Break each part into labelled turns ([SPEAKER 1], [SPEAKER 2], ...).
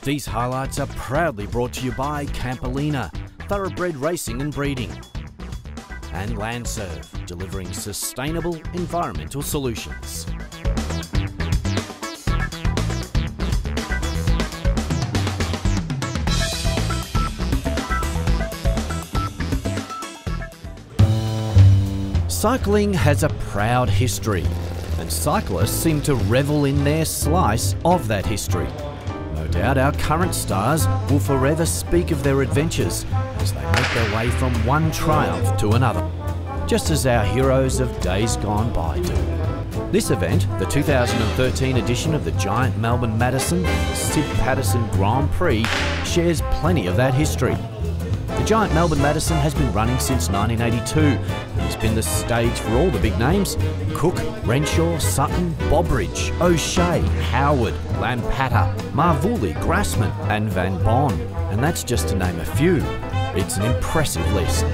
[SPEAKER 1] These highlights are proudly brought to you by Campolina, thoroughbred racing and breeding, and Landserv, delivering sustainable environmental solutions. Cycling has a proud history, and cyclists seem to revel in their slice of that history. No doubt our current stars will forever speak of their adventures as they make their way from one triumph to another, just as our heroes of days gone by do. This event, the 2013 edition of the Giant Melbourne Madison Sid Patterson Grand Prix, shares plenty of that history. The Giant Melbourne Madison has been running since 1982 and has been the stage for all the big names: Cooke, Renshaw, Sutton, Bobridge, O'Shea, Howard, Lampater, Marvulli, Grassman and Van Bon. And that's just to name a few. It's an impressive list.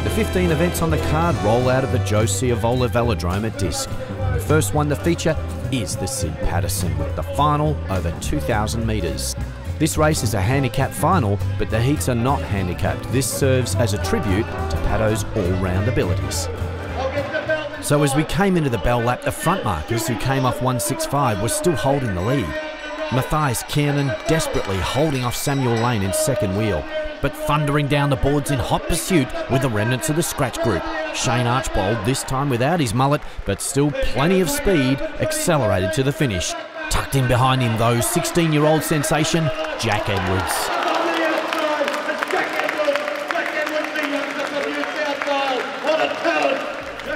[SPEAKER 1] The 15 events on the card roll out of the Josie Avola Velodrome at Disc. The first one to feature is the Sid Patterson, with the final over 2,000 metres. This race is a handicap final, but the heats are not handicapped. This serves as a tribute to Pato's all-round abilities. So as we came into the bell lap, the front markers, who came off 165, were still holding the lead. Matthias Kiernan desperately holding off Samuel Lane in second wheel, but thundering down the boards in hot pursuit with the remnants of the scratch group. Shane Archbold, this time without his mullet, but still plenty of speed, accelerated to the finish. Tucked in behind him though, 16-year-old sensation, Jack Edwards.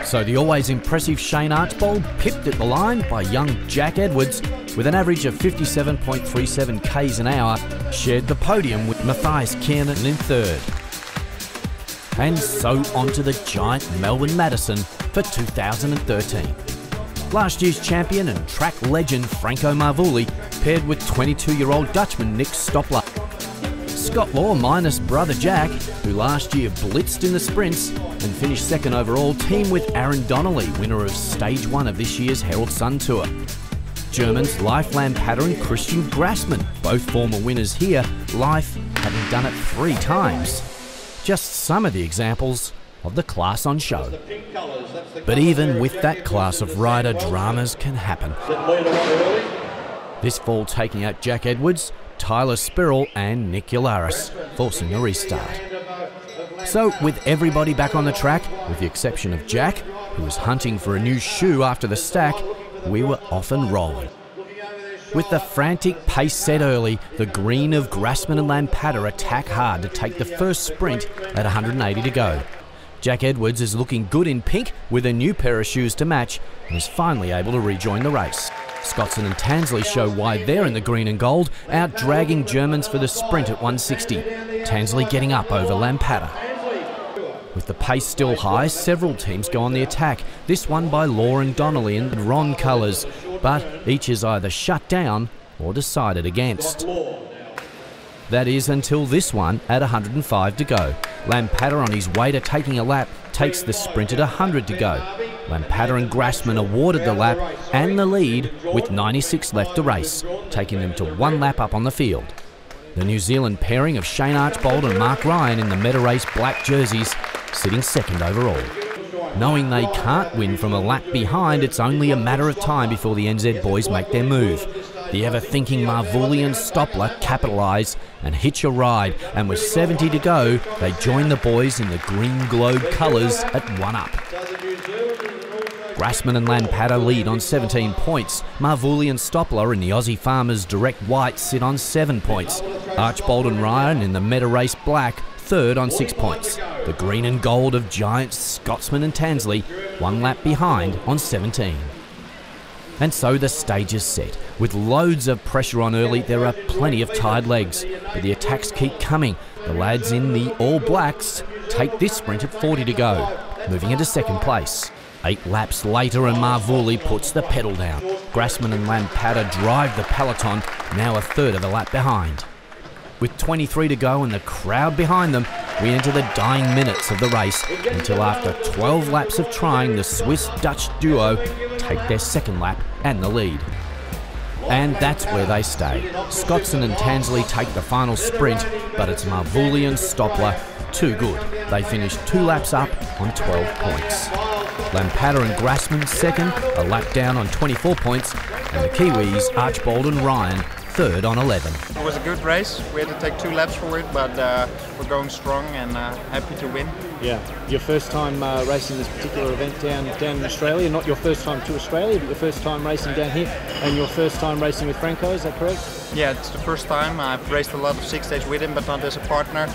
[SPEAKER 1] So the always impressive Shane Archbold, pipped at the line by young Jack Edwards, with an average of 57.37 k's an hour, shared the podium with Matthias Kiernan in third. And so on to the Giant Melbourne Madison for 2013. Last year's champion and track legend Franco Marvulli paired with 22-year-old Dutchman Nick Stoppler. Scott Law minus brother Jack, who last year blitzed in the sprints and finished second overall, team with Aaron Donnelley, winner of Stage 1 of this year's Herald Sun Tour. Germans Leif Lampater and Christian Grassman, both former winners here, Leif having done it 3 times. Just some of the examples of the class on show. But even with that class of rider, dramas can happen. This fall taking out Jack Edwards, Tyler Spirrell and Nick Yularis, forcing a restart. So with everybody back on the track, with the exception of Jack, who was hunting for a new shoe after the stack, we were off and rolling. With the frantic pace set early, the green of Grassman and Lampater attack hard to take the first sprint at 180 to go. Jack Edwards is looking good in pink with a new pair of shoes to match and is finally able to rejoin the race. Scotson and Tansley show why they're in the green and gold, out-dragging Germans for the sprint at 160. Tansley getting up over Lampater. With the pace still high, several teams go on the attack, this one by Law and Donnelley in Ron colours, but each is either shut down or decided against. That is until this one at 105 to go. Lampater, on his way to taking a lap, takes the sprint at 100 to go. Lampater and Grassman awarded the lap and the lead with 96 left to race, taking them to 1 lap up on the field. The New Zealand pairing of Shane Archbold and Marc Ryan in the Meta Race black jerseys, sitting second overall. Knowing they can't win from a lap behind, it's only a matter of time before the NZ boys make their move. The ever-thinking Marvulli and Stoppler capitalise and hitch a ride, and with 70 to go, they join the boys in the green globe colours at 1 up. Grassman and Lampater lead on 17 points. Marvulli and Stoppler in the Aussie Farmers direct white sit on 7 points. Archbold and Ryan in the Meta Race black third on 6 points. The green and gold of Giants, Scotsman and Tansley 1 lap behind on 17. And so the stage is set. With loads of pressure on early, there are plenty of tired legs, but the attacks keep coming. The lads in the All Blacks take this sprint at 40 to go, moving into second place. 8 laps later and Marvulli puts the pedal down. Grassman and Lampater drive the peloton, now a third of a lap behind. With 23 to go and the crowd behind them, we enter the dying minutes of the race until after 12 laps of trying, the Swiss-Dutch duo take their second lap and the lead. And that's where they stay. Scottson and Tansley take the final sprint, but it's Marvulli and Stoppler too good. They finish 2 laps up on 12 points. Lampater and Grassman second, a lap down on 24 points, and the Kiwis, Archbold and Ryan, third on 11.
[SPEAKER 2] It was a good race. We had to take 2 laps for it, but we're going strong and happy to win.
[SPEAKER 3] Yeah, your first time racing this particular event down in Australia, not your first time to Australia, but your first time racing down here, and your first time racing with Franco, is that correct?
[SPEAKER 2] Yeah, it's the first time. I've raced a lot of 6 days with him, but not as a partner.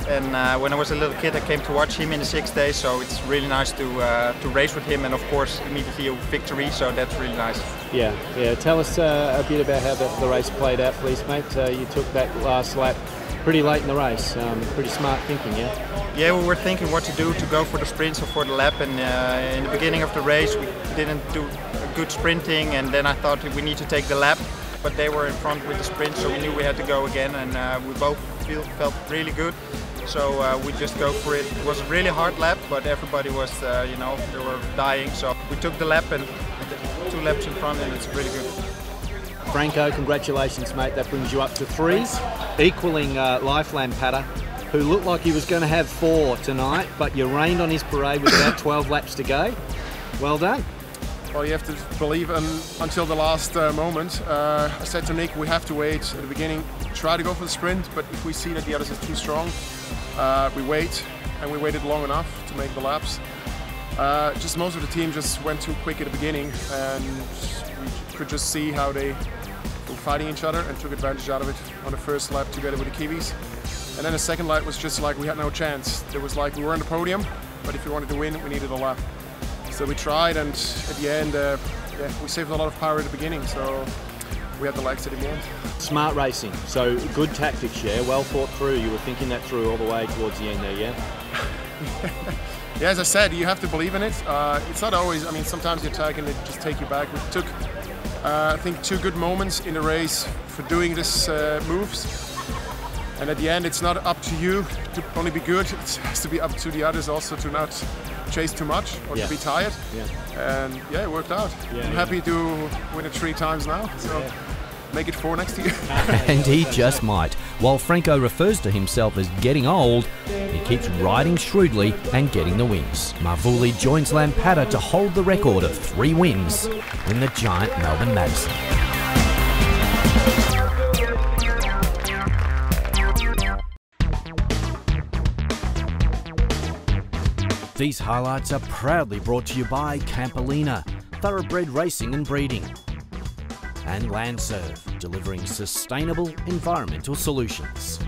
[SPEAKER 2] And when I was a little kid, I came to watch him in the 6 days, so it's really nice to race with him, and of course immediately a victory, so that's really nice.
[SPEAKER 3] Yeah. Tell us a bit about how the race played out, please, mate. You took that last lap pretty late in the race. Pretty smart thinking, yeah?
[SPEAKER 2] Yeah, we were thinking what to do, to go for the sprints or for the lap, and in the beginning of the race we didn't do a good sprinting, and then I thought we need to take the lap, but they were in front with the sprint, so we knew we had to go again, and we both felt really good. So we just go for it. It was a really hard lap, but everybody was, they were dying. So we took the lap and 2 laps in front, and it's really good.
[SPEAKER 3] Franco, congratulations, mate. That brings you up to 3, equaling Leif Lampater, who looked like he was going to have 4 tonight, but you rained on his parade with about 12 laps to go. Well done.
[SPEAKER 4] Well, you have to believe until the last moment. I said to Nick, we have to wait at the beginning, try to go for the sprint, but if we see that the others are too strong, we wait, and we waited long enough to make the laps. Just most of the team just went too quick at the beginning, and we could just see how they were fighting each other and took advantage out of it on the first lap together with the Kiwis. And then the second lap was just like we had no chance. There was like we were on the podium, but if we wanted to win, we needed a lap. So we tried, and at the end, we saved a lot of power at the beginning, so we had the legs at the end.
[SPEAKER 3] Smart racing, so good tactics, yeah, well thought through. You were thinking that through all the way towards the end there, yeah?
[SPEAKER 4] Yeah, as I said, you have to believe in it. It's not always, sometimes you attack and they just take you back. We took, I think, 2 good moments in the race for doing this moves. And at the end, it's not up to you to only be good, it has to be up to the others also to not chase too much or to be tired. Yeah. And yeah, it worked out. Yeah, I'm happy to win it 3 times now, so make it 4 next year.
[SPEAKER 1] And he just might. While Franco refers to himself as getting old, he keeps riding shrewdly and getting the wins. Marvulli joins Lampater to hold the record of 3 wins in the Giant Melbourne Madison. These highlights are proudly brought to you by Campolina, thoroughbred racing and breeding, and Landserv, delivering sustainable environmental solutions.